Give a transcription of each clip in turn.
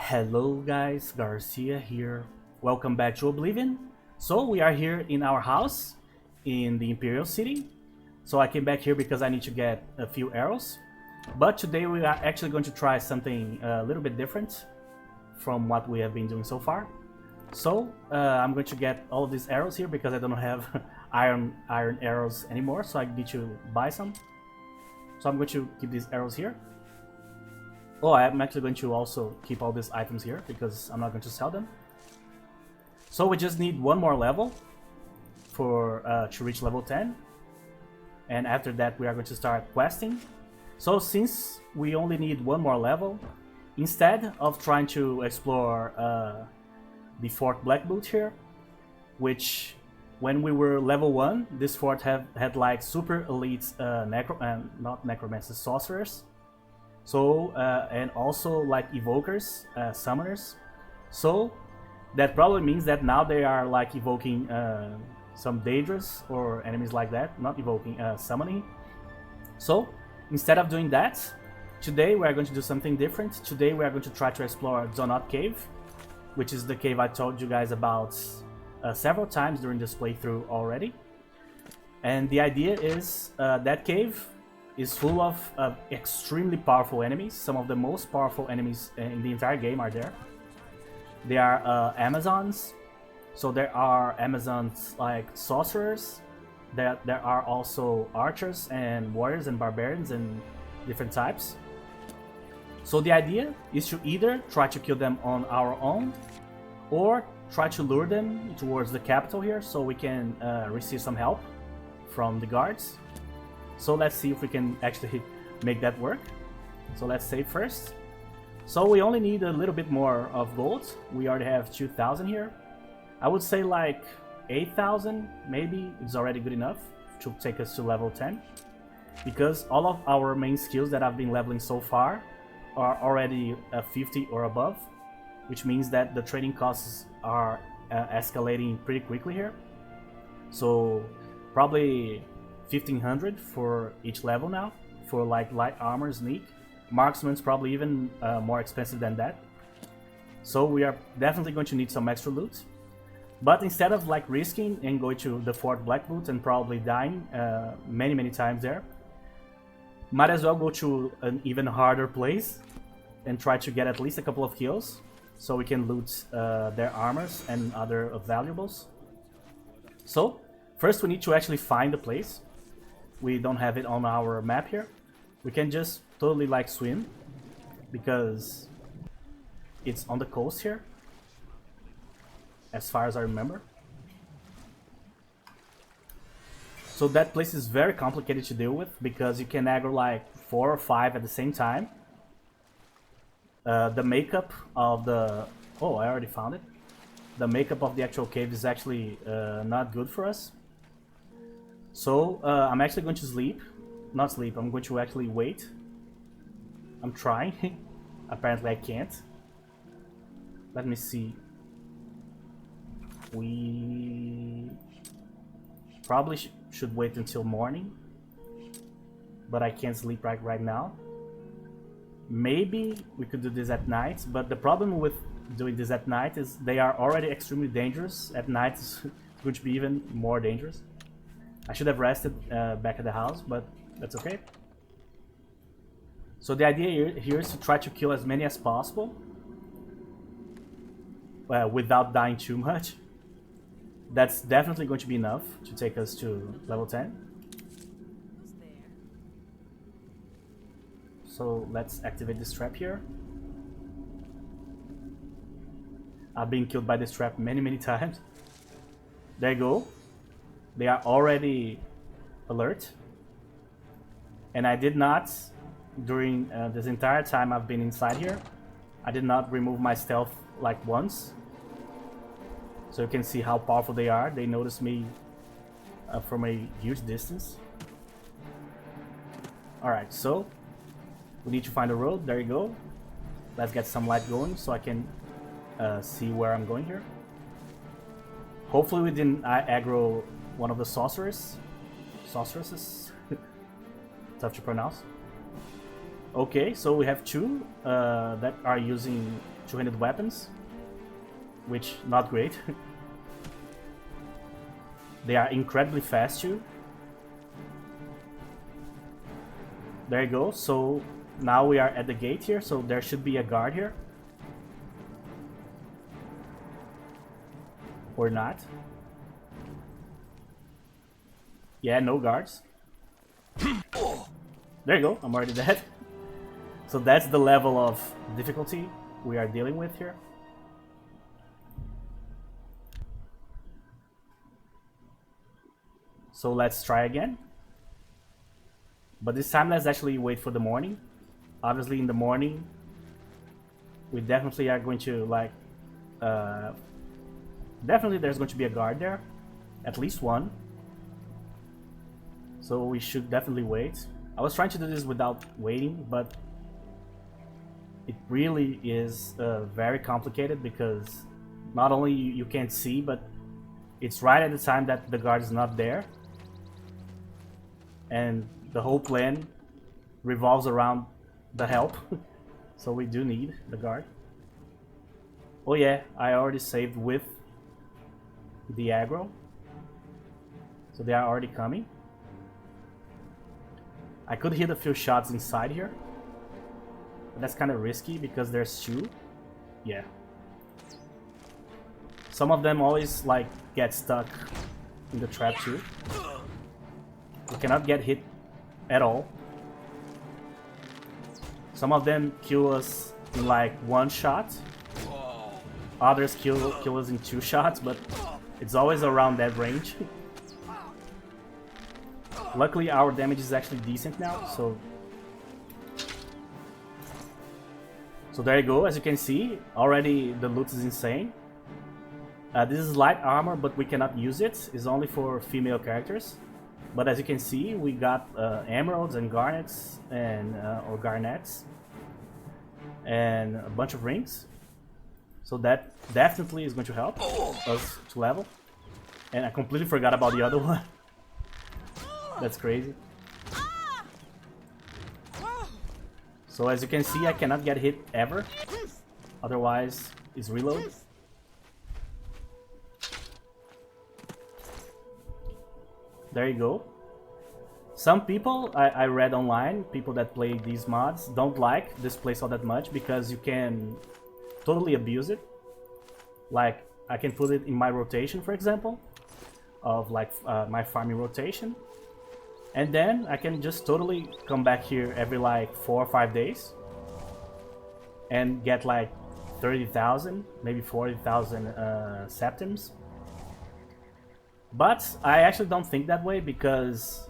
Hello guys, Garcia here. Welcome back to Oblivion. So we are here in our house in the Imperial City. So I came back here because I need to get a few arrows. But today we are actually going to try something a little bit different from what we have been doing so far. So I'm going to get all of these arrows here because I don't have iron arrows anymore, so I need to buy some. So I'm going to keep these arrows here. Oh, I'm actually going to also keep all these items here because I'm not going to sell them. So we just need one more level for to reach level 10. And after that we are going to start questing. So since we only need one more level, instead of trying to explore the Fort Black Boot here, which when we were level 1, this fort had like super elite not necromancers, sorcerers. So, and also like evokers, summoners. So that probably means that now they are like evoking some dangerous or enemies like that, not evoking, summoning. So instead of doing that, today we are going to do something different. Today we are going to try to explore Zonot Cave, which is the cave I told you guys about several times during this playthrough already. And the idea is that cave is full of extremely powerful enemies. Some of the most powerful enemies in the entire game are there. They are Amazons. So there are Amazons like sorcerers. There are also archers and warriors and barbarians and different types. So the idea is to either try to kill them on our own or try to lure them towards the capital here so we can receive some help from the guards. So let's see if we can actually make that work. So let's save first. So we only need a little bit more of gold. We already have 2,000 here. I would say like 8,000 maybe is already good enough to take us to level 10. Because all of our main skills that I've been leveling so far are already 50 or above. Which means that the trading costs are escalating pretty quickly here. So probably 1,500 for each level now, for like light armor, sneak. Marksman's probably even more expensive than that. So we are definitely going to need some extra loot. But instead of like risking and going to the Fort Black Boot and probably dying many times there, might as well go to an even harder place and try to get at least a couple of kills so we can loot their armors and other valuables. So first we need to actually find the place. We don't have it on our map here. We can just totally like swim because it's on the coast here, as far as I remember. So that place is very complicated to deal with because you can aggro like 4 or 5 at the same time. The makeup of the... Oh, I already found it. The makeup of the actual cave is actually not good for us. So I'm actually going to sleep. Not sleep, I'm going to actually wait. I'm trying. Apparently I can't. Let me see. We probably should wait until morning. But I can't sleep right now. Maybe we could do this at night, but the problem with doing this at night is they are already extremely dangerous. At night it's going to be even more dangerous. I should have rested back at the house, but that's okay. So the idea here is to try to kill as many as possible without dying too much. That's definitely going to be enough to take us to level 10. So let's activate this trap here. I've been killed by this trap many times. There you go. They are already alert. And I did not, during this entire time I've been inside here, I did not remove my stealth like once. So you can see how powerful they are. They notice me from a huge distance. Alright, so we need to find a road. There you go. Let's get some light going so I can see where I'm going here. Hopefully we didn't aggro one of the sorceresses. Tough to pronounce. Okay, so we have two that are using two-handed weapons, which not great. They are incredibly fast too. There you go. So now we are at the gate here, so there should be a guard here. Or not. Yeah, no guards. There you go, I'm already dead. So that's the level of difficulty we are dealing with here. So let's try again. But this time let's actually wait for the morning. Obviously in the morning we definitely are going to like definitely there's going to be a guard there. At least one. So we should definitely wait. I was trying to do this without waiting, but it really is very complicated because not only you can't see, but it's right at the time that the guard is not there. And the whole plan revolves around the help. So we do need the guard. Oh yeah, I already saved with the aggro. So they are already coming. I could hit a few shots inside here. But that's kind of risky because there's two. Yeah. Some of them always like get stuck in the trap too. We cannot get hit at all. Some of them kill us in like one shot. Others kill us in two shots, but it's always around that range. Luckily our damage is actually decent now, so there you go. As you can see, already the loot is insane. This is light armor, but we cannot use it. It's only for female characters. But as you can see, we got emeralds and garnets and or garnets and a bunch of rings. So that definitely is going to help us to level. And I completely forgot about the other one. That's crazy. So as you can see, I cannot get hit ever. Otherwise, it's reload. There you go. Some people, I read online, people that play these mods, don't like this playstyle that much because you can totally abuse it. Like, I can put it in my rotation, for example, of like my farming rotation. And then I can just totally come back here every like 4 or 5 days and get like 30,000, maybe 40,000 septims. But I actually don't think that way because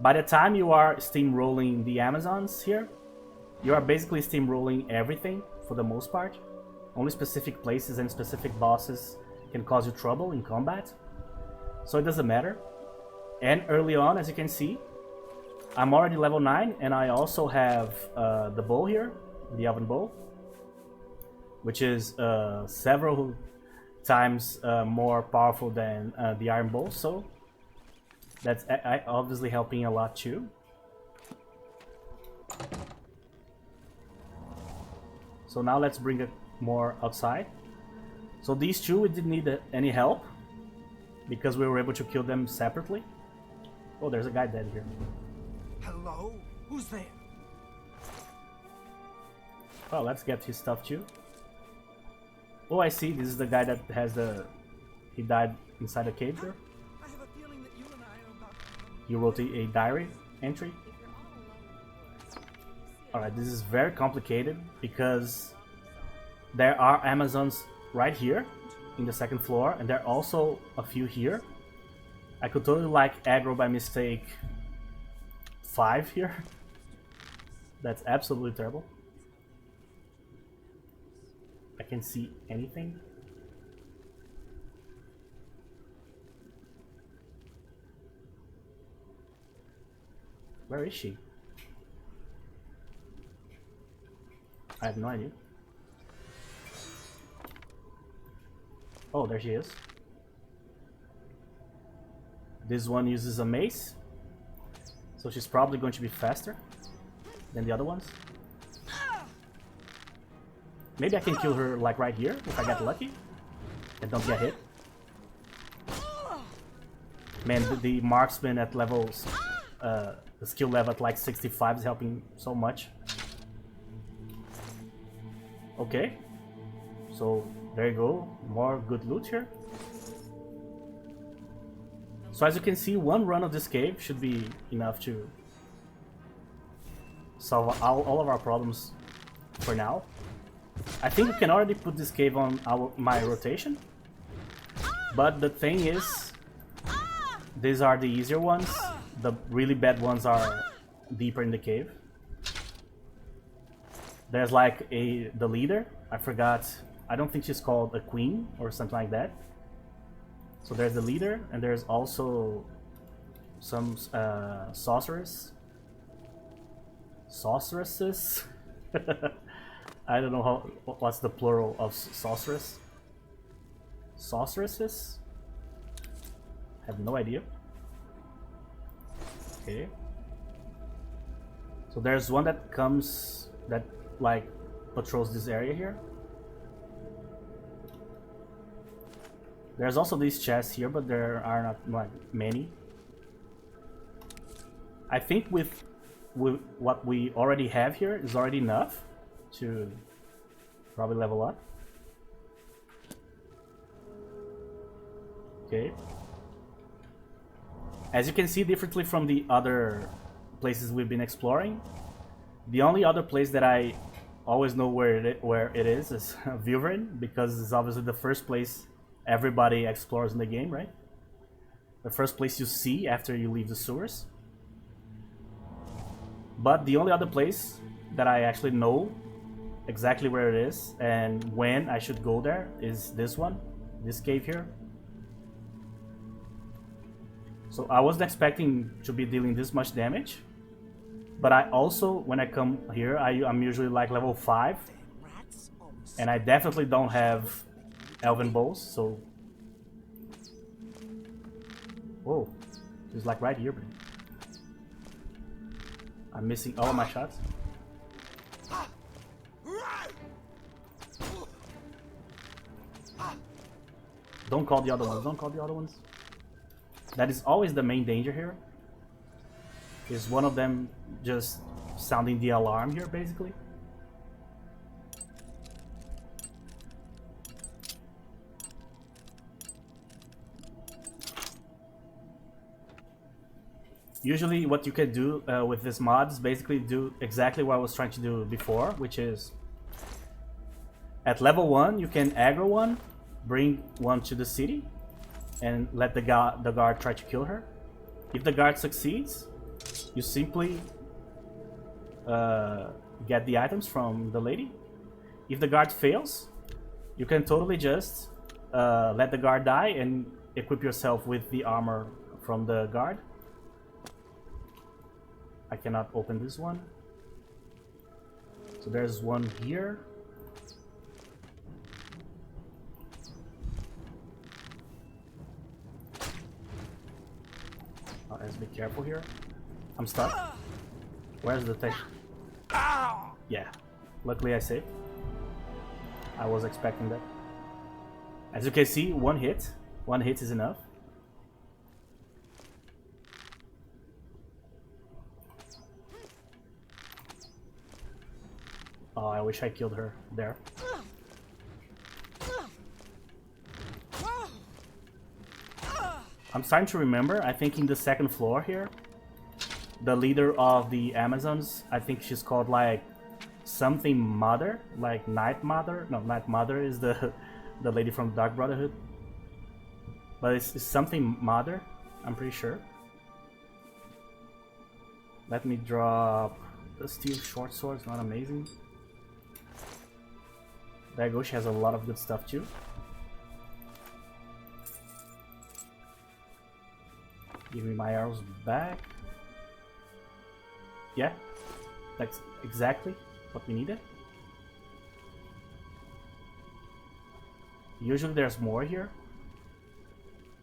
by the time you are steamrolling the Amazons here, you are basically steamrolling everything for the most part. Only specific places and specific bosses can cause you trouble in combat. So it doesn't matter. And early on, as you can see, I'm already level 9 and I also have the bow here, the Elven bow, which is several times more powerful than the iron bow, so that's obviously helping a lot too. So now let's bring it more outside. So these two, we didn't need any help because we were able to kill them separately. Oh, there's a guy dead here. Hello? Who's there? Oh, let's get his stuff too. Oh, I see. This is the guy that has the... He died inside a cave here. I have a feeling that you and I are about to... You wrote a diary entry. Alright, this is very complicated because there are Amazons right here in the second floor, and there are also a few here. I could totally like aggro by mistake 5 here. That's absolutely terrible. I can't see anything. Where is she? I have no idea. Oh, there she is. This one uses a mace, so she's probably going to be faster than the other ones. Maybe I can kill her like right here if I get lucky and don't get hit. Man, the marksman at levels, the skill level at like 65 is helping so much. Okay, so there you go, more good loot here. So as you can see, one run of this cave should be enough to solve all of our problems for now. I think we can already put this cave on my rotation, but the thing is, these are the easier ones. The really bad ones are deeper in the cave. There's like the leader. I forgot. I don't think she's called a queen or something like that. So there's the leader, and there's also some sorceress. Sorceresses? I don't know what's the plural of sorceress. Sorceresses? I have no idea. Okay. So there's one that comes, that like patrols this area here. There's also these chests here, but there are not like many. I think with what we already have here is already enough to probably level up. Okay. As you can see, differently from the other places we've been exploring, the only other place that I always know where it is Vilveren, because it's obviously the first place everybody explores in the game, right? The first place you see after you leave the sewers. But the only other place that I actually know exactly where it is and when I should go there is this one, this cave here. So I wasn't expecting to be dealing this much damage, but I also, when I come here, I'm usually like level 5, and I definitely don't have elven bows, so... Whoa, it's like right here, bro. I'm missing all of my shots. Don't call the other ones, don't call the other ones. That is always the main danger here. Is one of them just sounding the alarm here, basically. Usually what you can do with this mod is basically do exactly what I was trying to do before, which is at level 1 you can aggro one, bring one to the city, and let the guard try to kill her. If the guard succeeds, you simply get the items from the lady. If the guard fails, you can totally just let the guard die and equip yourself with the armor from the guard. I cannot open this one. So there's one here. Oh, let's be careful here. I'm stuck. Where's the tech? Yeah. Luckily I saved. I was expecting that. As you can see, one hit. One hit is enough. Oh, I wish I killed her there. I'm starting to remember, I think in the second floor here, the leader of the Amazons, I think she's called like something Mother, like Night Mother. No, Night Mother is the lady from Dark Brotherhood. But it's something Mother, I'm pretty sure. Let me drop the steel short sword, it's not amazing. There you go, she has a lot of good stuff too. Give me my arrows back. Yeah, that's exactly what we needed. Usually there's more here,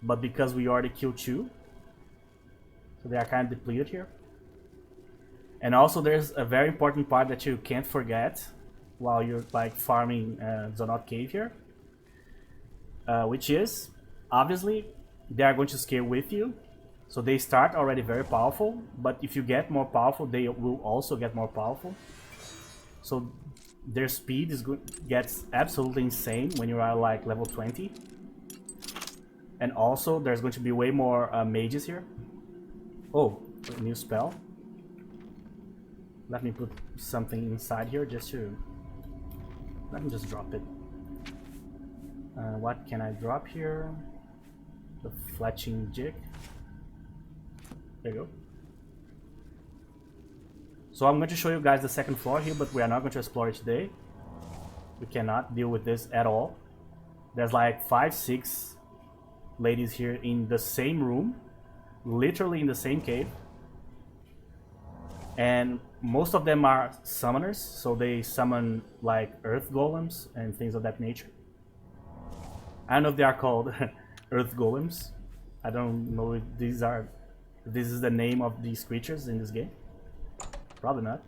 but because we already killed 2, so they are kind of depleted here. And also there's a very important part that you can't forget while you're like farming Zonot Cave here, which is obviously they are going to scale with you. So they start already very powerful, but if you get more powerful, they will also get more powerful. So their speed is gets absolutely insane when you are like level 20. And also there's going to be way more mages here. Oh, a new spell. Let me put something inside here just to... Let me just drop it. What can I drop here? The fletching jig. There you go. So I'm going to show you guys the second floor here, but we are not going to explore it today. We cannot deal with this at all. There's like 5-6 ladies here in the same room, literally in the same cave. And most of them are summoners, so they summon like earth golems and things of that nature. I don't know if they are called earth golems. I don't know if this is the name of these creatures in this game. Probably not.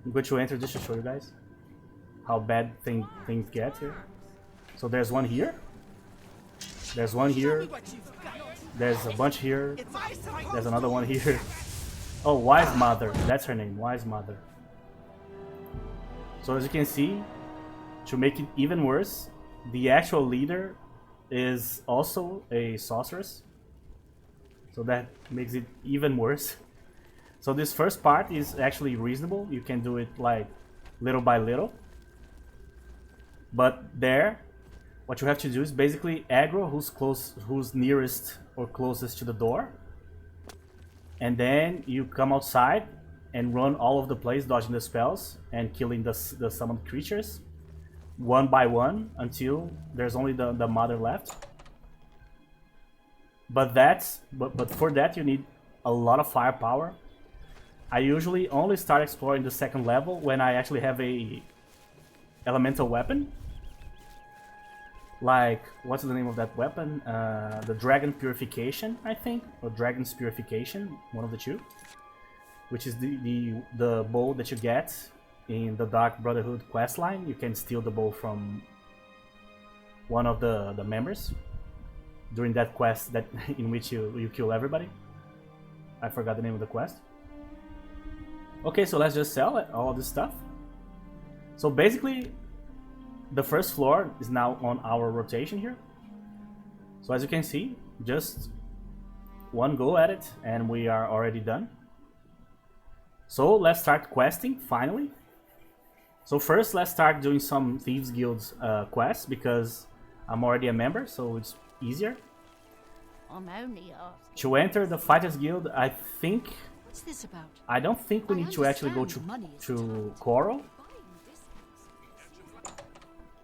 I'm going to enter just to show you guys how bad things get here. So there's one here. There's one here. There's a bunch here. There's another one here. Oh, Wise Mother. That's her name. Wise Mother. So as you can see, to make it even worse, the actual leader is also a sorceress. So that makes it even worse. So this first part is actually reasonable. You can do it like little by little. But there, what you have to do is basically aggro who's nearest or closest to the door. And then you come outside and run all over the place, dodging the spells and killing the summoned creatures one by one until there's only the mother left. But for that you need a lot of firepower. I usually only start exploring the second level when I actually have a elemental weapon. Like, what's the name of that weapon? The Dragon Purification, I think, or Dragon's Purification, one of the two. Which is the bow that you get in the Dark Brotherhood questline. You can steal the bow from one of the members during that quest in which you kill everybody. I forgot the name of the quest. Okay, so let's just sell all this stuff. So basically, the first floor is now on our rotation here. So as you can see, just one go at it and we are already done. So let's start questing, finally. So first, let's start doing some Thieves Guild's quests, because I'm already a member, so it's easier. I'm only asking. To enter the Fighters Guild, I think... What's this about? I don't think we need to actually go to Coral.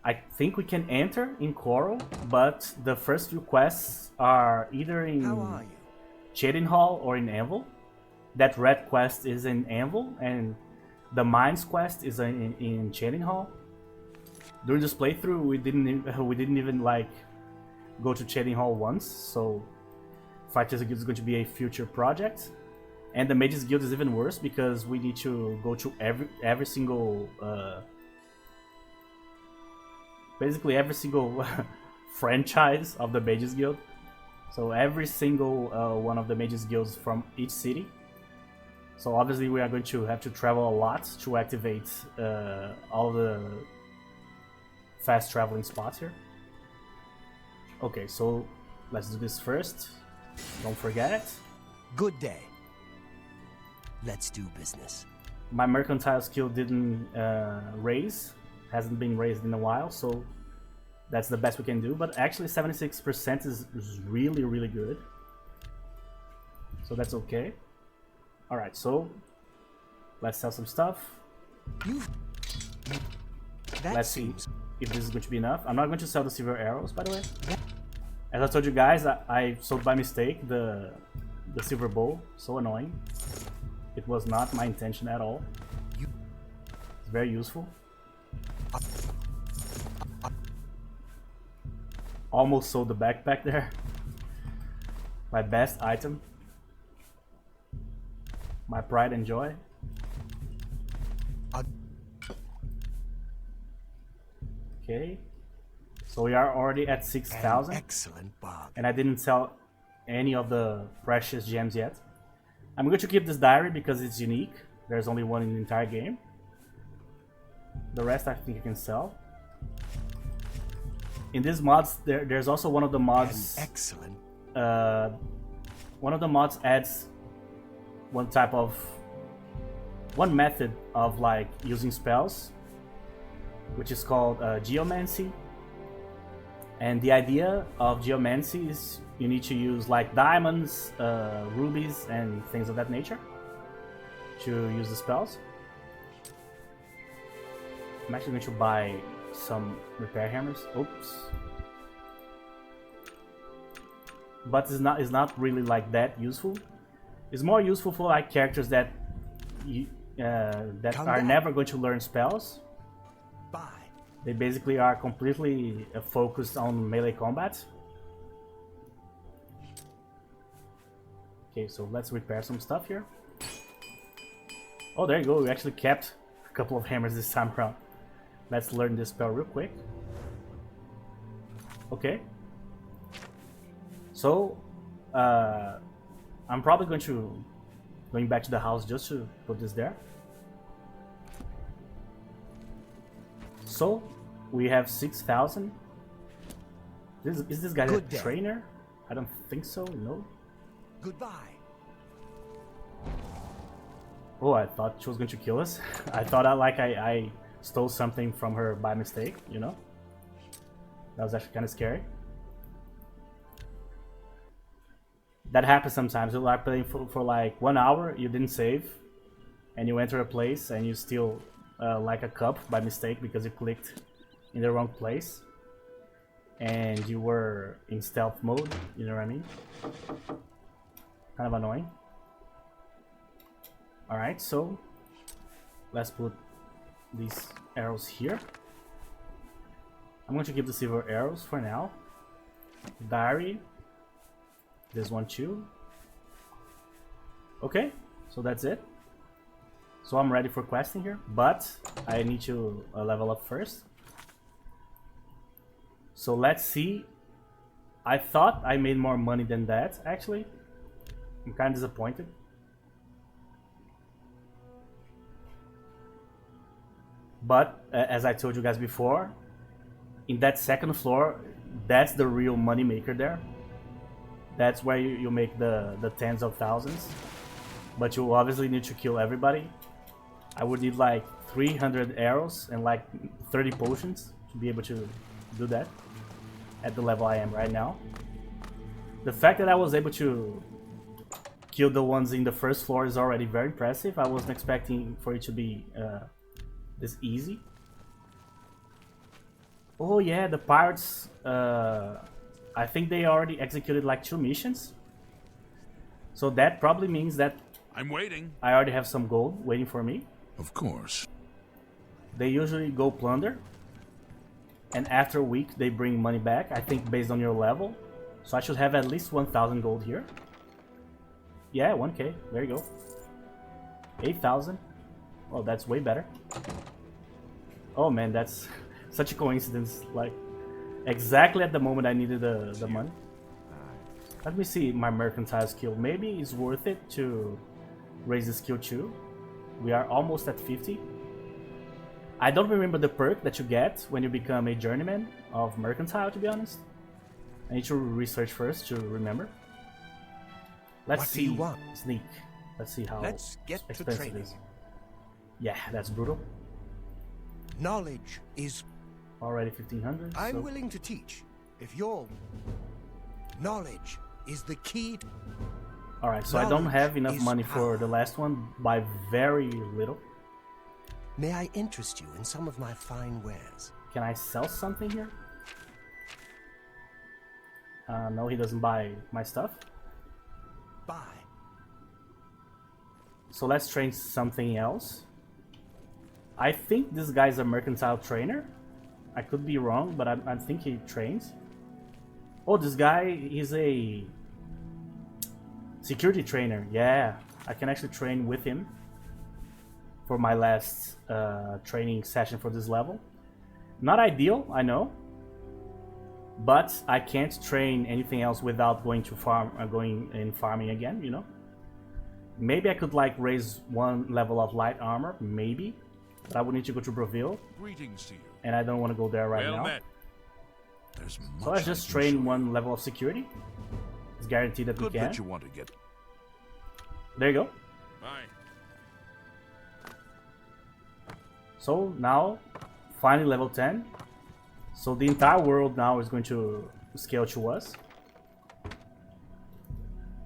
I think we can enter in Coral, but the first few quests are either in Chedenhall or in Anvil. That red quest is in Anvil, and the Mines quest is in Chedenhall. During this playthrough, we didn't even like go to Chedenhall once, so Fighters Guild is going to be a future project. And the Mages Guild is even worse because we need to go to every single basically every single franchise of the Mages Guild. So every single one of the Mages Guilds from each city. So obviously we are going to have to travel a lot to activate all the fast traveling spots here. Okay, so let's do this first. Don't forget it. Good day. Let's do business. My mercantile skill didn't raise, hasn't been raised in a while, so that's the best we can do. But actually 76% is really, really good. So that's okay. Alright, so let's sell some stuff. Let's see if this is going to be enough. I'm not going to sell the silver arrows, by the way. As I told you guys, I sold by mistake the silver bow. So annoying. It was not my intention at all. It's very useful. Almost sold the backpack there. My best item. My pride and joy. Okay. So we are already at An 6,000. excellent bargain. And I didn't sell any of the precious gems yet. I'm going to keep this diary because it's unique. There's only one in the entire game. The rest I think I can sell. In these mods, there's also one of the mods. An excellent. One of the mods adds one method of like using spells, which is called geomancy. And the idea of geomancy is you need to use like diamonds, rubies, and things of that nature to use the spells. I'm actually going to buy some repair hammers. Oops. But it's not really like that useful. It's more useful for like characters that are never going to learn spells. Buy. They basically are completely focused on melee combat. Okay, so let's repair some stuff here. Oh, there you go. We actually kept a couple of hammers this time around. Let's learn this spell real quick. Okay. So, I'm probably going back to the house just to put this there. So, we have 6,000. Is this guy a trainer? I don't think so, no. Goodbye. Oh, I thought she was going to kill us. I thought I stole something from her by mistake, you know? That was actually kind of scary. That happens sometimes. You are playing for like 1 hour, you didn't save, and you enter a place and you steal like a cup by mistake because you clicked in the wrong place. And you were in stealth mode, you know what I mean? Kind of annoying. Alright, so let's put these arrows here. I'm going to keep the silver arrows for now. Diary. This one too. Okay, so that's it. So I'm ready for questing here, but I need to level up first. So let's see. I thought I made more money than that, actually. I'm kind of disappointed. But as I told you guys before, in that second floor, that's the real money maker there. That's where you make the tens of thousands. But you obviously need to kill everybody. I would need like 300 arrows and like 30 potions to be able to do that at the level I am right now. The fact that I was able to kill the ones in the first floor is already very impressive. I wasn't expecting for it to be this easy. Oh yeah, the pirates, I think they already executed like 2 missions. So that probably means that I'm waiting. I already have some gold waiting for me. Of course. They usually go plunder. And after a week they bring money back, I think based on your level. So I should have at least 1,000 gold here. Yeah, 1k, there you go. 8,000. Oh, that's way better. Oh man, that's such a coincidence. Like, exactly at the moment I needed the money. Let me see my mercantile skill. Maybe it's worth it to raise the skill too. We are almost at 50. I don't remember the perk that you get when you become a journeyman of mercantile, to be honest. I need to research first to remember. Let's see. What do you want? Sneak. Let's see how Let's get to expensive it training. is. Yeah, that's brutal. Knowledge is. Already 1,500. I'm so- willing to teach. If you're. Knowledge is the key. Alright, so I don't Knowledge have enough is money for power. the last one by very little. May I interest you in some of my fine wares? Can I sell something here? No, he doesn't buy my stuff. Buy. So let's train something else. I think this guy's a mercantile trainer. I could be wrong, but I think he trains. Oh, this guy, he's a security trainer. Yeah, I can actually train with him for my last training session for this level. Not ideal, I know. But I can't train anything else without going to farm, going in farming again, you know? Maybe I could like raise one level of light armor, maybe. But I would need to go to Broville, Greetings to you. and I don't want to go there right Well now. met. There's much So let's I just can train show you. one level of security. It's guaranteed that Good we can. that you want to get. There you go. Fine. So now, finally level 10. So the entire world now is going to scale to us.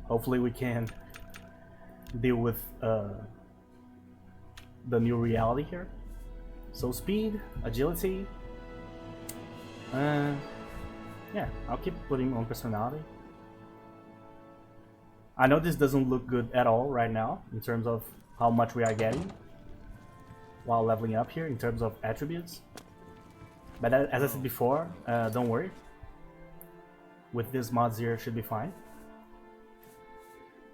Hopefully we can deal with the new reality here. So speed, agility. Yeah, I'll keep putting on personality. I know this doesn't look good at all right now in terms of how much we are getting while leveling up here in terms of attributes. But as I said before, don't worry. With this mods here, should be fine.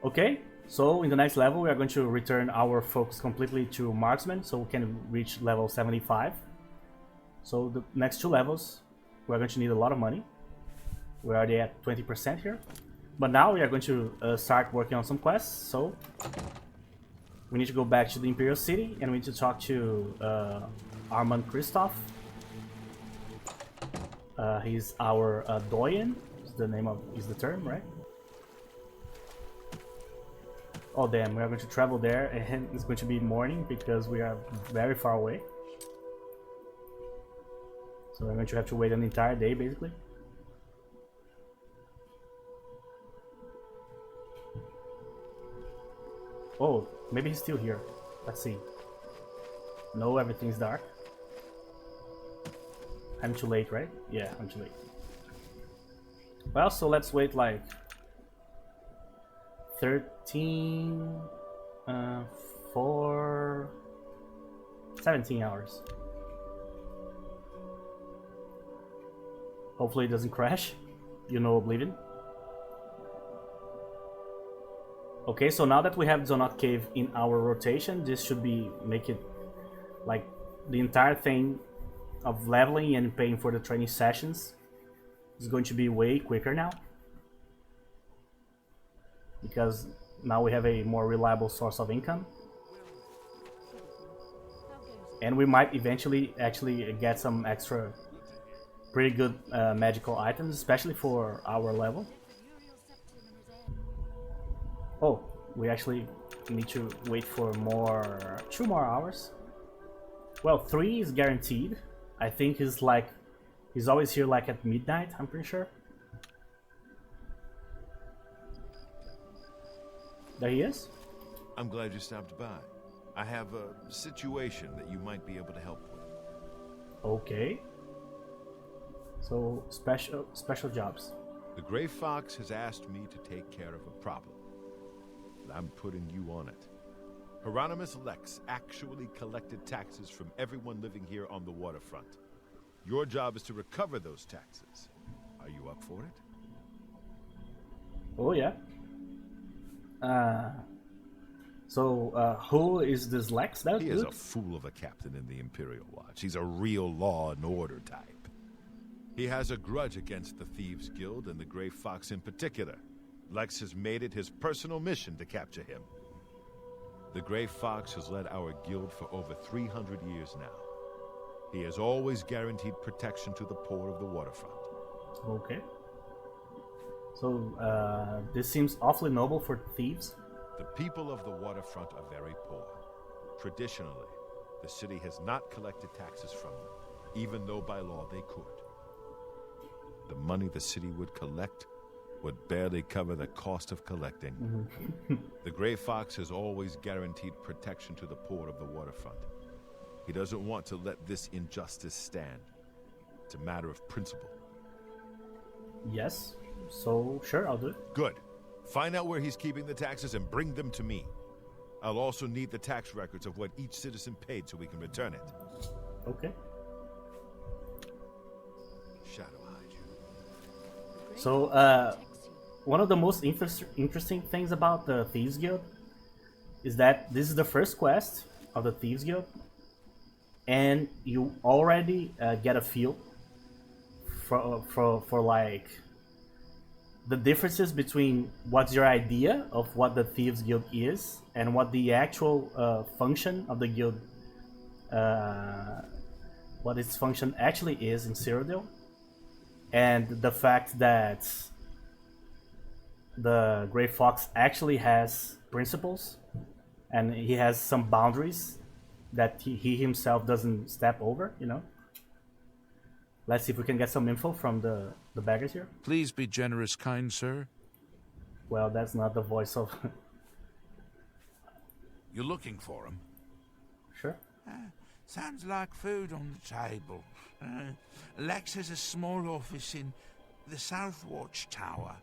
Okay, so in the next level, we are going to return our focus completely to marksman, so we can reach level 75. So the next 2 levels, we're going to need a lot of money. We're already at 20% here. But now we are going to start working on some quests, so we need to go back to the Imperial City and we need to talk to Armand Christoph. He's our doyen, is the name of, is the term, right? Oh damn, we are going to travel there and it's going to be morning because we are very far away. So we're going to have to wait an entire day basically. Oh, maybe he's still here. Let's see. No, everything's dark. I'm too late, right? Yeah, I'm too late. Well, so let's wait like 13, 17 hours. Hopefully it doesn't crash. You know, Oblivion. Okay, so now that we have Zonot Cave in our rotation, this should be make it like the entire thing of leveling and paying for the training sessions is going to be way quicker now. Because now we have a more reliable source of income. And we might eventually actually get some extra pretty good magical items, especially for our level. Oh, we actually need to wait for 2 more hours. Well, 3 is guaranteed. I think he's always here like at midnight, I'm pretty sure. There he is. I'm glad you stopped by. I have a situation that you might be able to help with. Okay. So special jobs. The Gray Fox has asked me to take care of a problem. And I'm putting you on it. Hieronymus Lex actually collected taxes from everyone living here on the waterfront. Your job is to recover those taxes. Are you up for it? Oh yeah. Who is this Lex? That's He good. is a fool of a captain in the Imperial Watch. He's a real law and order type. He has a grudge against the Thieves Guild and the Gray Fox in particular. Lex has made it his personal mission to capture him. The Gray Fox has led our guild for over 300 years now. He has always guaranteed protection to the poor of the waterfront. Okay. So, this seems awfully noble for thieves. The people of the waterfront are very poor. Traditionally, the city has not collected taxes from them, even though by law they could. The money the city would collect would barely cover the cost of collecting. The Gray Fox has always guaranteed protection to the poor of the waterfront. He doesn't want to let this injustice stand. It's a matter of principle. Yes. So, sure, I'll do it. Good. Find out where he's keeping the taxes and bring them to me. I'll also need the tax records of what each citizen paid so we can return it. Okay. Shadow hide you. So, one of the most interesting things about the Thieves Guild is that this is the first quest of the Thieves Guild, and you already get a feel for like the differences between what's your idea of what the Thieves Guild is and what the actual function of the guild, what its function actually is in Cyrodiil, and the fact that the Grey Fox actually has principles and he has some boundaries that he himself doesn't step over, you know. Let's see if we can get some info from the baggers here. Please be generous, kind sir. Well, that's not the voice of... You're looking for him. Sure. Sounds like food on the table. Lex has a small office in the South Watch Tower,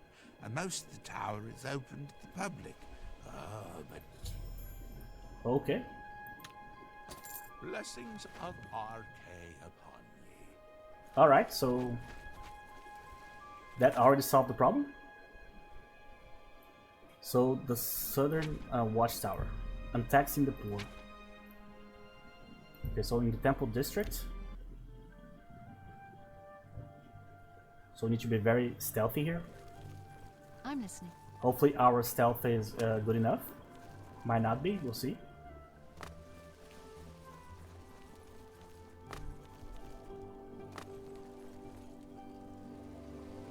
and most of the tower is open to the public. But Okay. blessings of RK upon ye. Alright, so... that already solved the problem? So, the Southern Watchtower. Untaxing the poor. Okay, so in the Temple District. So we need to be very stealthy here. I'm listening. Hopefully our stealth is good enough. Might not be, we'll see.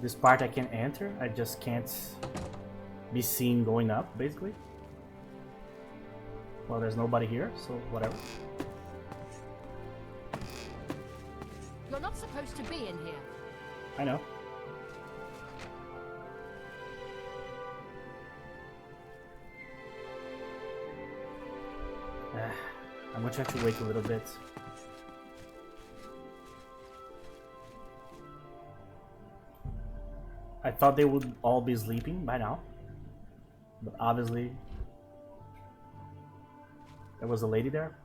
This part I can enter, I just can't be seen going up, basically. Well, there's nobody here, so whatever. You're not supposed to be in here. I know. I'm gonna try to wait a little bit. I thought they would all be sleeping by now, but obviously there was a lady there.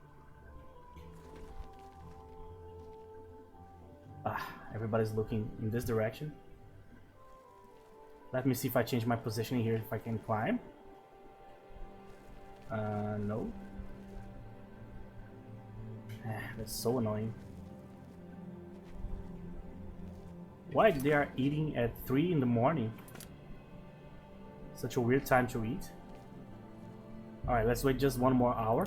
Everybody's looking in this direction. Let me see if I change my positioning here, if I can climb. No. That's so annoying. Why they are eating at 3 in the morning? Such a weird time to eat. Alright, let's wait just 1 more hour.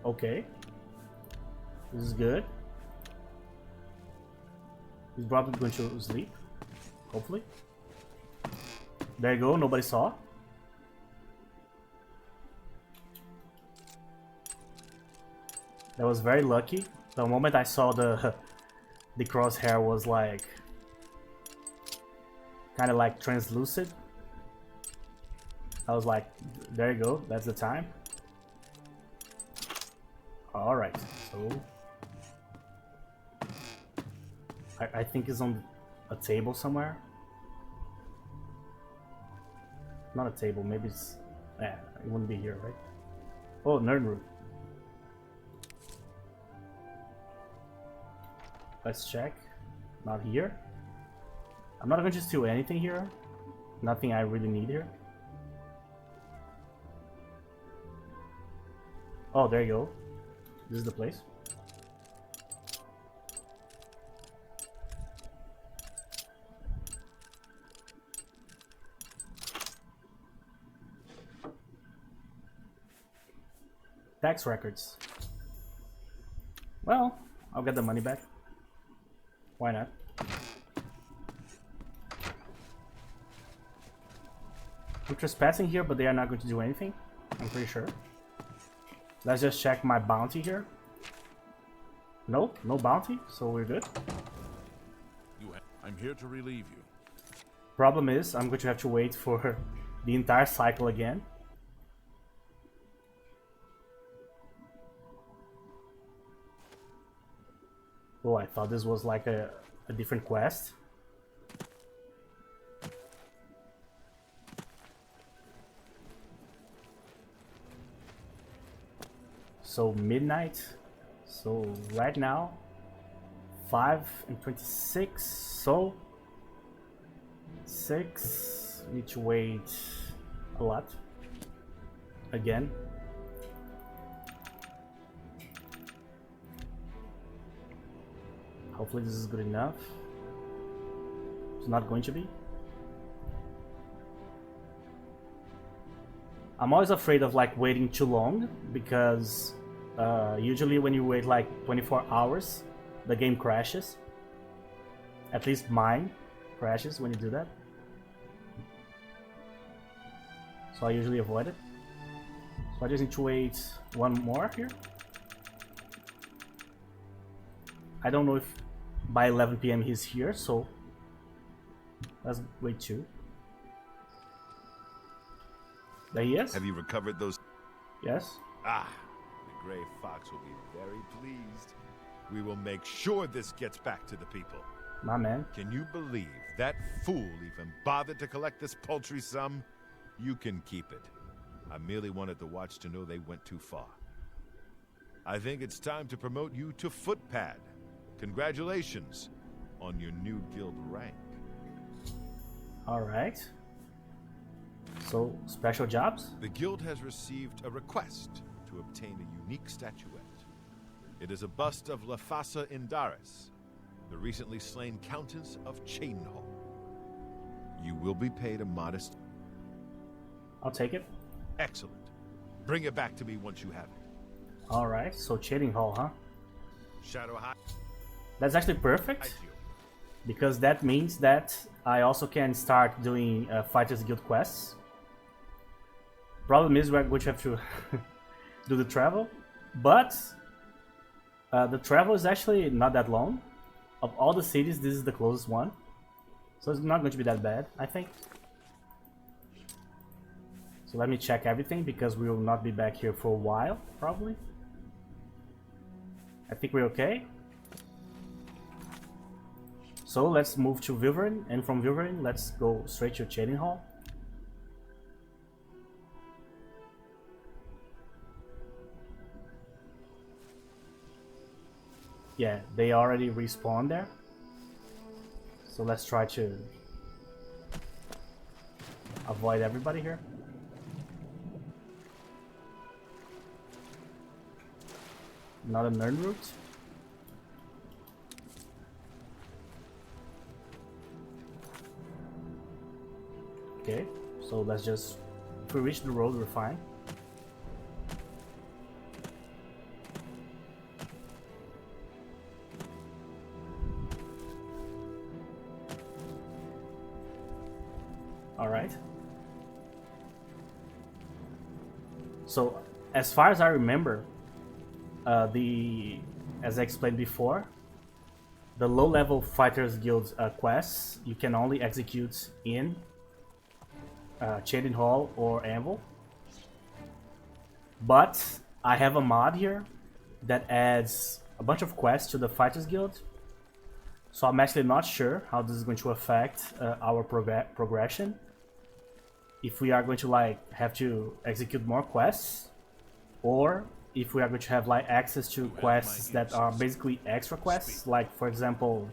Okay. This is good. He's probably going to sleep. Hopefully. There you go, nobody saw. That was very lucky. The moment I saw the crosshair was like kind of like translucent. I was like, there you go, that's the time. Alright, so I think it's on a table somewhere. Not a table, maybe it's... it wouldn't be here, right? Oh, nerd room. Let's check. Not here. I'm not going to steal anything here. Nothing I really need here. Oh, there you go. This is the place. Tax records. Well, I'll get the money back. Why not? We're trespassing here, but they are not going to do anything. I'm pretty sure. Let's just check my bounty here. Nope, no bounty, so we're good. I'm here to relieve you. Problem is, I'm going to have to wait for the entire cycle again. Oh, I thought this was like a different quest. So midnight. So right now, 5 and 26. So 6. Need to wait a lot. Again. Hopefully this is good enough. It's not going to be. I'm always afraid of like waiting too long because usually when you wait like 24 hours, the game crashes. At least mine crashes when you do that. So I usually avoid it. So I just need to wait one more here. I don't know if by 11 p.m. he's here, so let's wait 2. There he is. Have you recovered those? Yes. Ah, the Grey Fox will be very pleased. We will make sure this gets back to the people. My man. Can you believe that fool even bothered to collect this paltry sum? You can keep it. I merely wanted the Watch to know they went too far. I think it's time to promote you to Footpad. Congratulations on your new guild rank. Alright. So, special jobs? The guild has received a request to obtain a unique statuette. It is a bust of Lafasa Indaris, the recently slain Countess of Chainhall. You will be paid a modest... I'll take it. Excellent. Bring it back to me once you have it. Alright, so Chainhall, Hall, huh? Shadow High. That's actually perfect. Because that means that I also can start doing Fighters Guild quests. Problem is we're going to have to do the travel. But the travel is actually not that long. Of all the cities, this is the closest one. So it's not going to be that bad, I think. So let me check everything because we will not be back here for a while, probably. I think we're okay. So let's move to Vilverin, and from Vilverin, let's go straight to Chainhall. Hall. Yeah, they already respawned there. So let's try to avoid everybody here. Not a nerd route. Okay, so let's just, if we reach the road, we're fine. Alright. So, as far as I remember, as I explained before, the low-level Fighters Guild quests you can only execute in Chainhall Hall or Anvil. But I have a mod here that adds a bunch of quests to the Fighters Guild. So I'm actually not sure how this is going to affect our progression. If we are going to like have to execute more quests, or if we are going to have like access to quests that are basically extra quests, like for example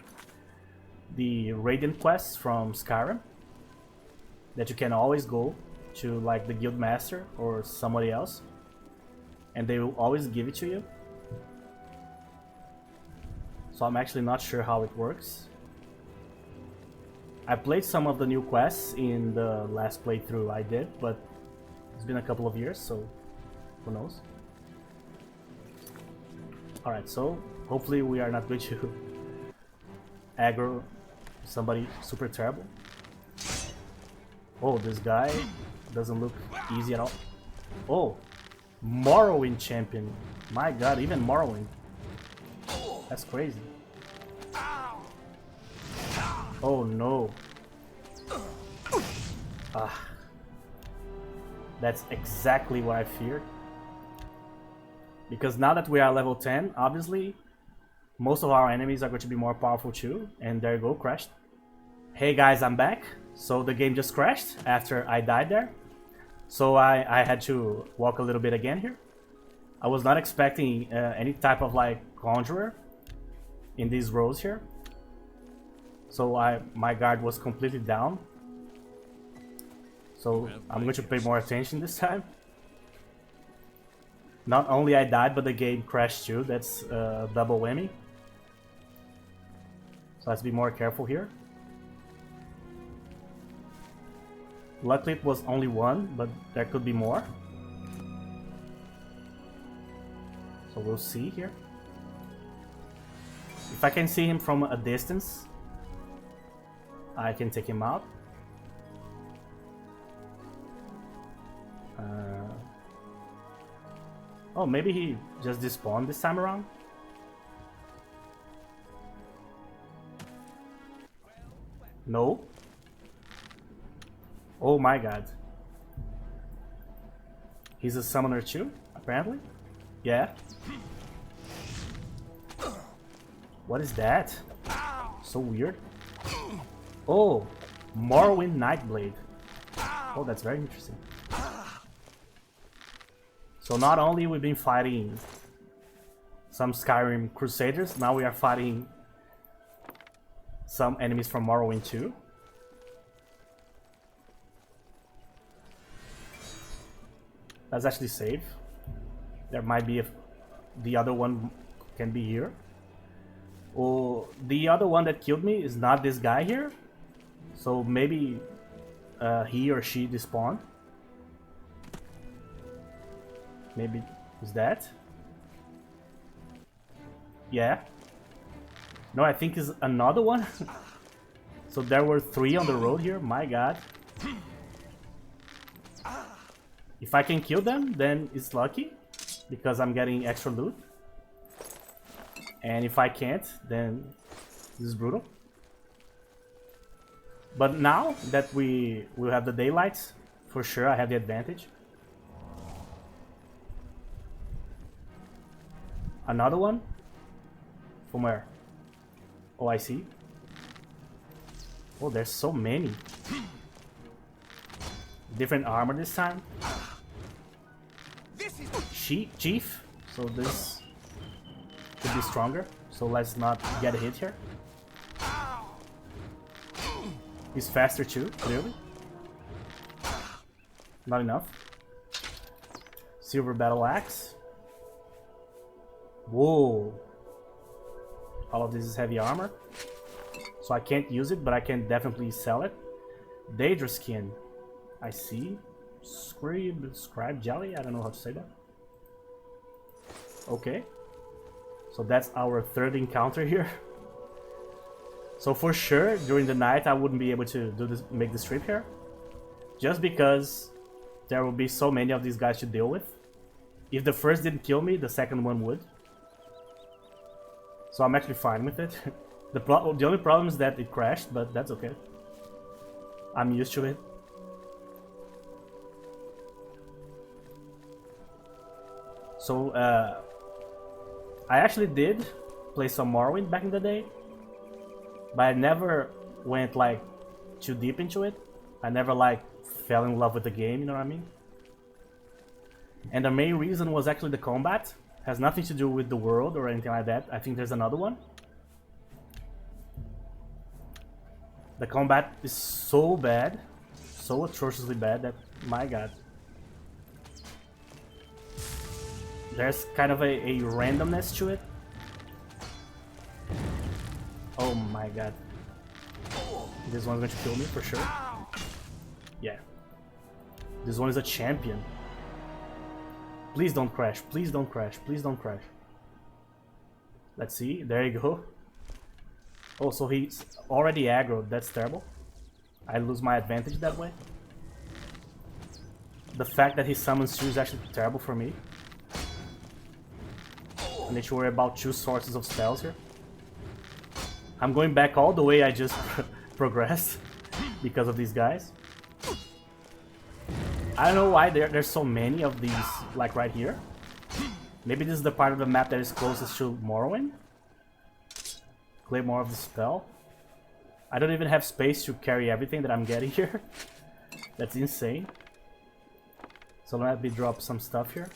the Radiant quests from Skyrim, that you can always go to like the guild master or somebody else and they will always give it to you. So I'm actually not sure how it works. I played some of the new quests in the last playthrough I did, but it's been a couple of years, so who knows. Alright, so hopefully we are not going to aggro somebody super terrible. Oh, this guy doesn't look easy at all. Oh, Morrowind champion. My god, even Morrowind. That's crazy. Oh no. Ah. That's exactly what I feared. Because now that we are level 10, obviously, most of our enemies are going to be more powerful too. And there you go, crashed. Hey guys, I'm back. So the game just crashed after I died there. So I had to walk a little bit again here. I was not expecting any type of like conjurer. in these rows here. So my guard was completely down. So I'm going to pay more attention this time. Not only I died, but the game crashed too. That's a double whammy. So let's be more careful here. Luckily it was only one, but there could be more. So we'll see here. If I can see him from a distance, I can take him out. Oh, maybe he just despawned this time around? No. Oh my god. He's a summoner too, apparently? Yeah. What is that? So weird. Oh, Morrowind Nightblade. Oh, that's very interesting. So not only we've been fighting some Skyrim Crusaders, now we are fighting some enemies from Morrowind too. Let's actually save. There might be the other one can be here. Oh, the other one that killed me is not this guy here. So maybe he or she despawned. Maybe is that? Yeah. No, I think is another one. So there were 3 on the road here. My god. If I can kill them, then it's lucky because I'm getting extra loot. And if I can't, then this is brutal. But now that we will have the daylights, for sure I have the advantage. Another one? From where? Oh, I see. Oh, there's so many. Different armor this time. Chief. So this could be stronger. So let's not get a hit here. He's faster too, clearly. Not enough. Silver battle axe. Whoa. All of this is heavy armor. So I can't use it, but I can definitely sell it. Daedra skin. I see. Scribe jelly? I don't know how to say that. Okay. So that's our 3rd encounter here. So for sure, during the night, I wouldn't be able to do this, make this trip here. Just because there will be so many of these guys to deal with. If the first didn't kill me, the second one would. So I'm actually fine with it. The only problem is that it crashed, but that's okay. I'm used to it. So, I actually did play some Morrowind back in the day, but I never went like too deep into it. I never like fell in love with the game, you know what I mean? And the main reason was actually the combat. Has nothing to do with the world or anything like that. I think there's another one. The combat is so bad, so atrociously bad that, my god. There's kind of a randomness to it. Oh my god. This one's going to kill me for sure. Yeah. This one is a champion. Please don't crash. Please don't crash. Please don't crash. Let's see. There you go. Oh, so he's already aggroed. That's terrible. I lose my advantage that way. The fact that he summons 2 is actually terrible for me. I need to worry about 2 sources of spells here. I'm going back all the way I just progressed because of these guys. I don't know why there's so many of these, like right here. Maybe this is the part of the map that is closest to Morrowind. Claymore of the spell. I don't even have space to carry everything that I'm getting here. That's insane. So let me drop some stuff here.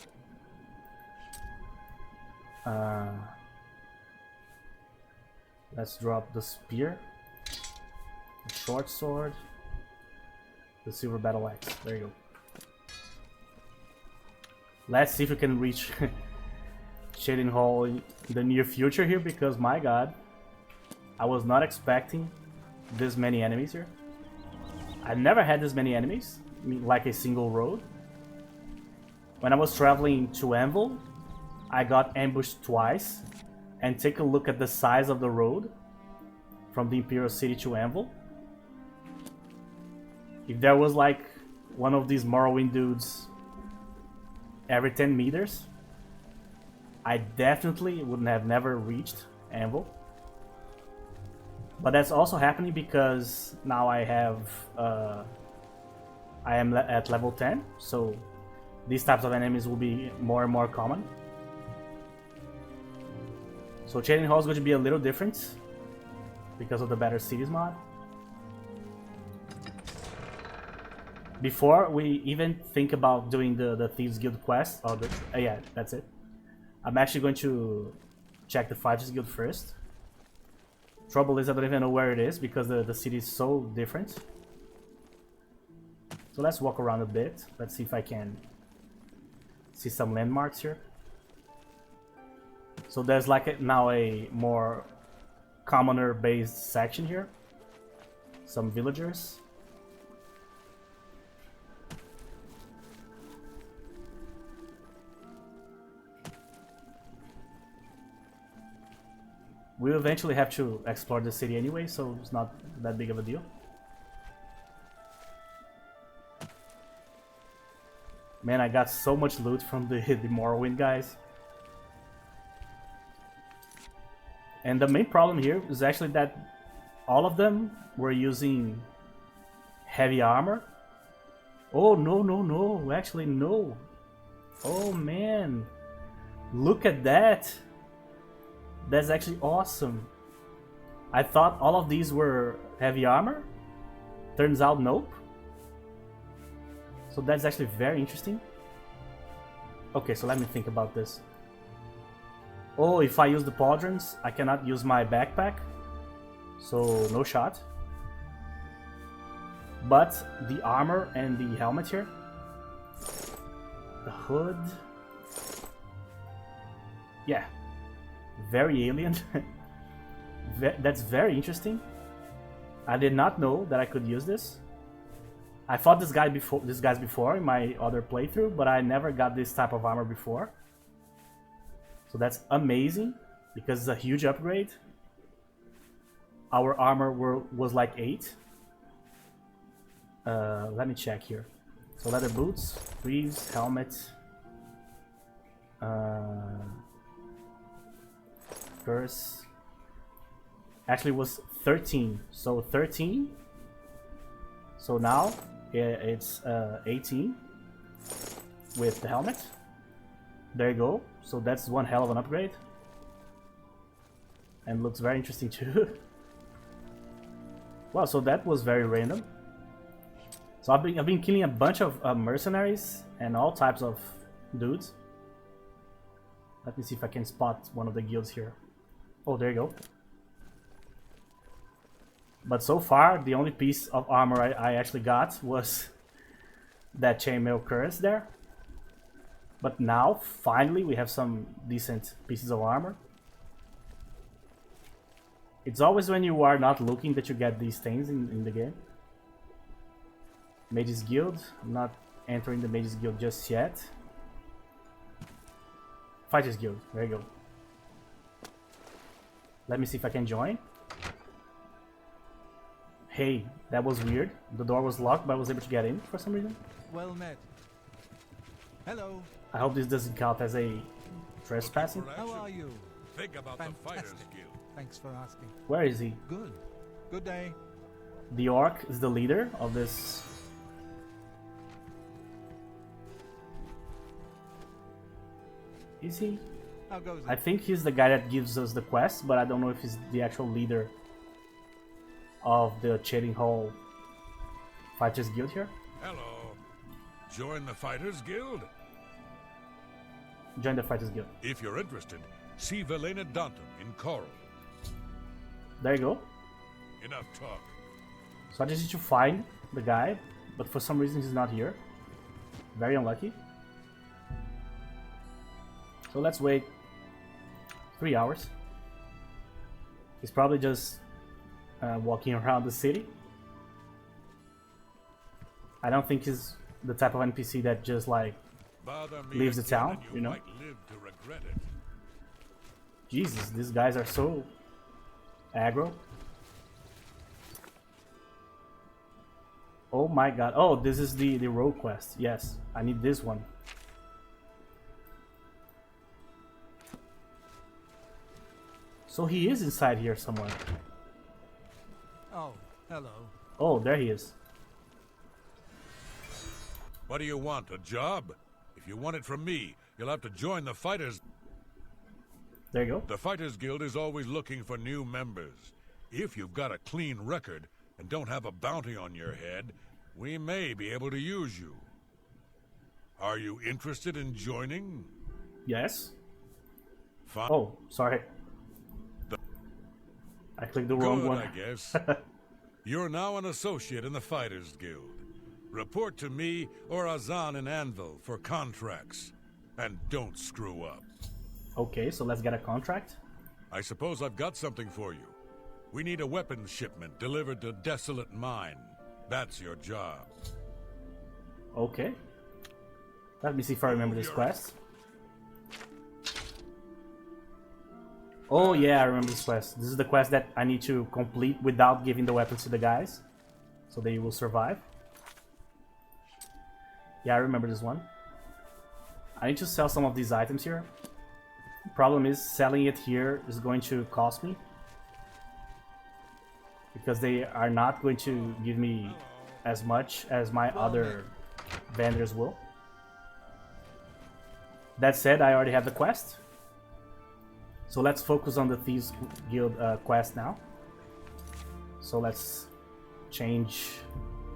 Let's drop the spear, the short sword, the silver battle axe. There you go. Let's see if we can reach Shading Hall in the near future here, because my god, I was not expecting this many enemies here. I never had this many enemies, I mean, like a single road. When I was traveling to Anvil, I got ambushed twice. And take a look at the size of the road from the Imperial City to Anvil. If there was like one of these Morrowind dudes every 10 meters, I definitely wouldn't have never reached Anvil. But that's also happening because now I am at level 10, so these types of enemies will be more and more common. So Shading Hall is going to be a little different because of the Better Cities mod. Before we even think about doing the Thieves Guild quest, or yeah, that's it. I'm actually going to check the Fighters Guild first. Trouble is I don't even know where it is because the city is so different. So let's walk around a bit. Let's see if I can see some landmarks here. So there's like now a more commoner based section here. Some villagers. We'll eventually have to explore the city anyway, so it's not that big of a deal. Man, I got so much loot from the Morrowind guys. And the main problem here is actually that all of them were using heavy armor. Oh, no. Actually, no. Oh, man. Look at that. That's actually awesome. I thought all of these were heavy armor. Turns out, nope. So that's actually very interesting. Okay, so let me think about this. Oh, if I use the pauldrons, I cannot use my backpack. So, no shot. But the armor and the helmet here. The hood. Yeah. Very alien. That's very interesting. I did not know that I could use this. I fought these guys before in my other playthrough, but I never got this type of armor before. So that's amazing, because it's a huge upgrade. Our armor was like 8. Let me check here. So leather boots, greaves, helmet, curse. Actually, it was 13. So 13. So now it's 18 with the helmet. There you go. So that's one hell of an upgrade. And looks very interesting too. Wow, so that was very random. So I've been killing a bunch of mercenaries and all types of dudes. Let me see if I can spot one of the guilds here. Oh, there you go. But so far, the only piece of armor I actually got was that chainmail curse there. But now, finally, we have some decent pieces of armor. It's always when you are not looking that you get these things in the game. Mages Guild. I'm not entering the Mages Guild just yet. Fighters Guild. There you go. Let me see if I can join. Hey, that was weird. The door was locked, but I was able to get in for some reason. Well met. Hello. I hope this doesn't count as a trespassing. How are you? Think about the Fighters Fantastic. Guild. Thanks for asking. Where is he? Good. Good day. The orc is the leader of this. Is he? How goes it? I think he's the guy that gives us the quest, but I don't know if he's the actual leader of the Shading Hall Fighters Guild here. Hello. Join the Fighters Guild? Join the Fighters Guild. If you're interested, see Velena Danton in Coral. There you go. Enough talk. So I just need to find the guy, but for some reason he's not here. Very unlucky. So let's wait 3 hours. He's probably just walking around the city. I don't think he's the type of NPC that just like Bother me leaves the again town, and you know? might live to regret it. Jesus, these guys are so aggro. Oh my god. Oh, this is the road quest. Yes, I need this one. So he is inside here somewhere. Oh, hello. Oh, there he is. What do you want, a job? If you want it from me, you'll have to join the Fighters. There you go. The Fighters Guild is always looking for new members. If you've got a clean record and don't have a bounty on your head, we may be able to use you. Are you interested in joining? Yes. Fine. Oh, sorry. I clicked the wrong Good, one. I guess. You're now an associate in the Fighters Guild. Report to me or Azan and Anvil for contracts. And don't screw up. Okay, so let's get a contract. I suppose I've got something for you. We need a weapons shipment delivered to Desolate Mine. That's your job. Okay. Let me see if I remember this quest. Oh yeah, I remember this quest. This is the quest that I need to complete without giving the weapons to the guys, so they will survive. Yeah, I remember this one. I need to sell some of these items here. Problem is, selling it here is going to cost me, because they are not going to give me as much as my other vendors will. That said, I already have the quest. So let's focus on the Thieves Guild quest now. So let's change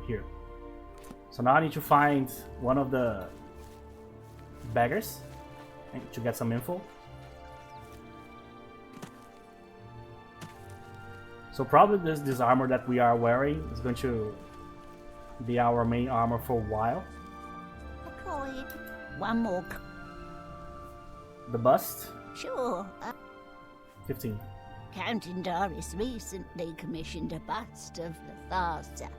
here. So now I need to find one of the beggars to get some info. So probably this armor that we are wearing is going to be our main armor for a while. One more. The bust, Sure. 15. Count Indaris recently commissioned a bust of Latharsa.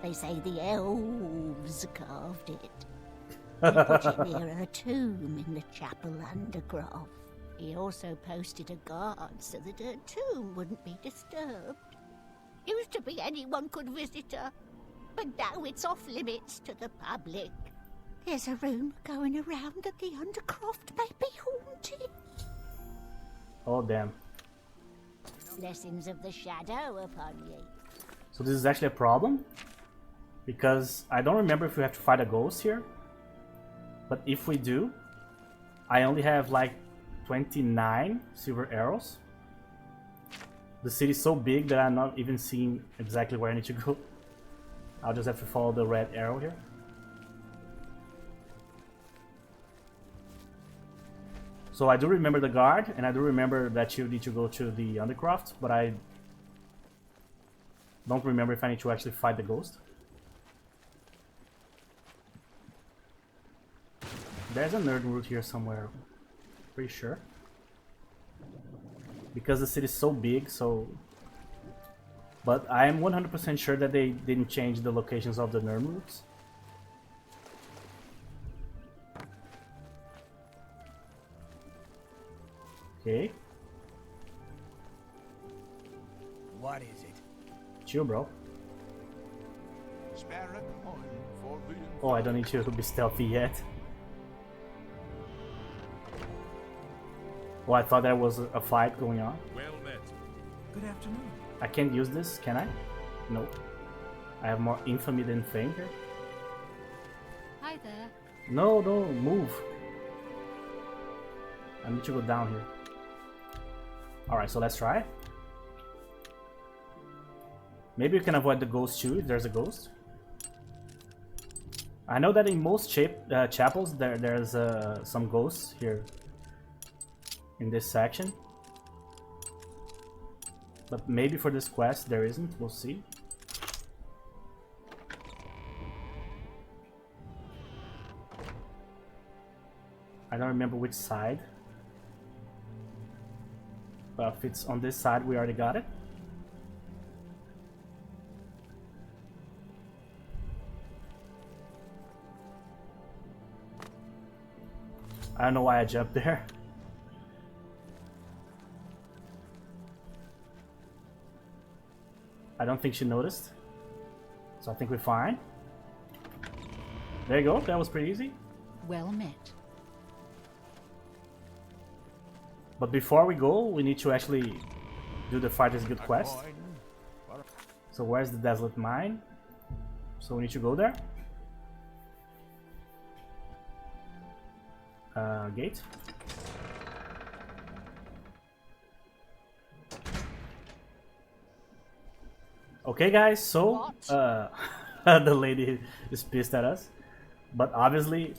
They say the elves carved it. They put it near her tomb in the chapel underground. He also posted a guard so that her tomb wouldn't be disturbed. Used to be anyone could visit her, but now it's off limits to the public. There's a rumour going around that the Undercroft may be haunted. Oh damn. Blessings of the shadow upon ye. So this is actually a problem, because I don't remember if we have to fight a ghost here. But if we do, I only have like 29 silver arrows. The city is so big that I'm not even seeing exactly where I need to go. I'll just have to follow the red arrow here. So I do remember the guard, and I do remember that you need to go to the Undercroft, but I don't remember if I need to actually fight the ghost. There's a nerd route here somewhere, pretty sure. Because the city is so big, so... But I am 100% sure that they didn't change the locations of the nerd routes. Okay. What is it? Chill, bro. Spare a coin for the Oh, I don't need to be stealthy yet. Oh, I thought there was a fight going on. Well met. Good afternoon. I can't use this, can I? Nope. I have more infamy than fame here. Hi there. No, no, move. I need to go down here. Alright, so let's try. Maybe you can avoid the ghost too, if there's a ghost. I know that in most chapels there's some ghosts here in this section. But maybe for this quest there isn't, we'll see. I don't remember which side. But if it's on this side, we already got it. I don't know why I jumped there. I don't think she noticed. So I think we're fine. There you go, that was pretty easy. Well met. But before we go, we need to actually do the Fighters Guild quest. So where's the Desolate Mine? So we need to go there. Gate. Okay guys, so the lady is pissed at us. But obviously,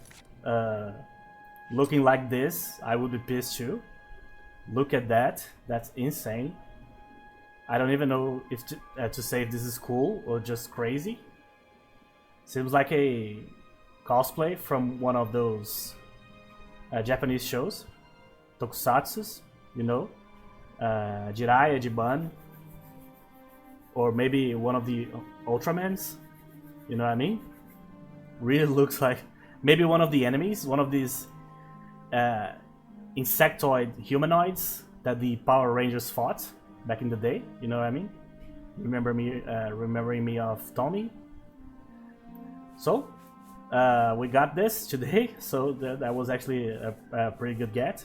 looking like this, I would be pissed too. Look at that, that's insane. I don't even know if to say if this is cool or just crazy. Seems like a cosplay from one of those Japanese shows, tokusatsus, you know, Jiraiya, Jiban, or maybe one of the Ultramans, you know what I mean? Really looks like maybe one of the enemies, one of these insectoid humanoids that the Power Rangers fought back in the day, you know what I mean? Remembering me of Tommy. So we got this today, so that was actually a pretty good get.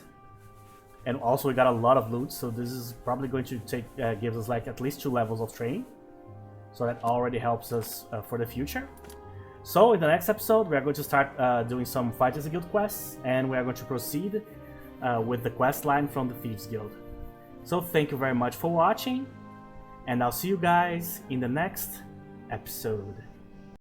And also we got a lot of loot, so this is probably going to take gives us like at least 2 levels of training. So that already helps us for the future. So in the next episode we are going to start doing some Fighters Guild quests, and we are going to proceed with the quest line from the Thieves Guild. So thank you very much for watching, and I'll see you guys in the next episode.